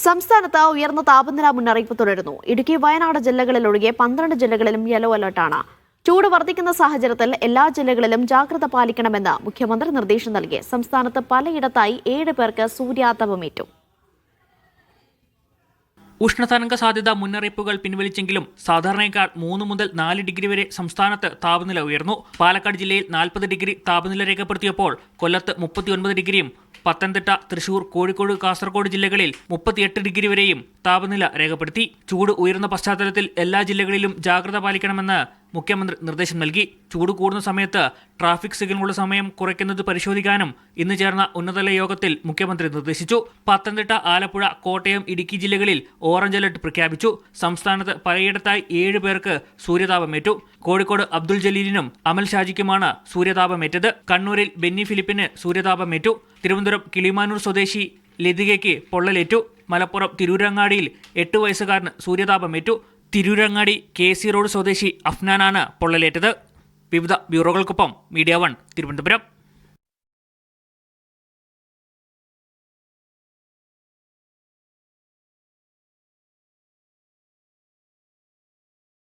സംസ്ഥാനത്ത് ഉയർന്ന താപനില മുന്നറിയിപ്പ് തുടരുന്നു. ഇടുക്കി, വയനാട് ജില്ലകളിലൊഴികെ 12 ജില്ലകളിലും യെല്ലോ അലർട്ടാണ്. ചൂട് വർദ്ധിക്കുന്ന സാഹചര്യത്തിൽ എല്ലാ ജില്ലകളിലും ജാഗ്രത പാലിക്കണമെന്ന് മുഖ്യമന്ത്രി നിർദ്ദേശം നൽകി. സംസ്ഥാനത്ത് പലയിടത്തായി 7 പേർക്ക് സൂര്യാതപമേറ്റു. ഉഷ്ണതരംഗ സാധ്യത മുന്നറിയിപ്പുകൾ പിൻവലിച്ചെങ്കിലും സാധാരണയേക്കാൾ 3 മുതൽ 4 ഡിഗ്രി വരെ സംസ്ഥാനത്ത് താപനില ഉയർന്നു. പാലക്കാട് ജില്ലയിൽ 40 ഡിഗ്രി താപനില രേഖപ്പെടുത്തിയപ്പോൾ കൊല്ലത്ത് 39 ഡിഗ്രിയും പത്തനംതിട്ട, തൃശൂർ, കോഴിക്കോട്, കാസർഗോഡ് ജില്ലകളിൽ 38 ഡിഗ്രി വരെയും താപനില രേഖപ്പെടുത്തി. ചൂട് ഉയർന്ന പശ്ചാത്തലത്തിൽ എല്ലാ ജില്ലകളിലും ജാഗ്രത പാലിക്കണമെന്ന് മുഖ്യമന്ത്രി നിർദ്ദേശം നൽകി. ചൂട് കൂടുന്ന സമയത്ത് ട്രാഫിക് സിഗ്നലുകളുടെ സമയം കുറയ്ക്കുന്നത് പരിശോധിക്കാനും ഇന്ന് ചേർന്ന ഉന്നതതല യോഗത്തിൽ മുഖ്യമന്ത്രി നിർദ്ദേശിച്ചു. പത്തനംതിട്ട, ആലപ്പുഴ, കോട്ടയം, ഇടുക്കി ജില്ലകളിൽ ഓറഞ്ച് അലർട്ട് പ്രഖ്യാപിച്ചു. സംസ്ഥാനത്ത് പലയിടത്തായി 7 പേർക്ക് സൂര്യതാപമേറ്റു. കോഴിക്കോട് അബ്ദുൽ ജലീലിനും അമൽ ഷാജിക്കുമാണ് സൂര്യതാപമേറ്റത്. കണ്ണൂരിൽ ബെന്നി ഫിലിപ്പിന് സൂര്യതാപമേറ്റു. തിരുവനന്തപുരം കിളിമാനൂർ സ്വദേശി ലതികയ്ക്ക് പൊള്ളലേറ്റു. മലപ്പുറം തിരൂരങ്ങാടിയിൽ 8 വയസ്സുകാരന് സൂര്യതാപമേറ്റു. തിരൂരങ്ങാടി KC റോഡ് സ്വദേശി അഫ്നാനാണ് പൊള്ളലേറ്റത്. വിവിധ ബ്യൂറോകൾക്കൊപ്പം മീഡിയ 1 തിരുവനന്തപുരം.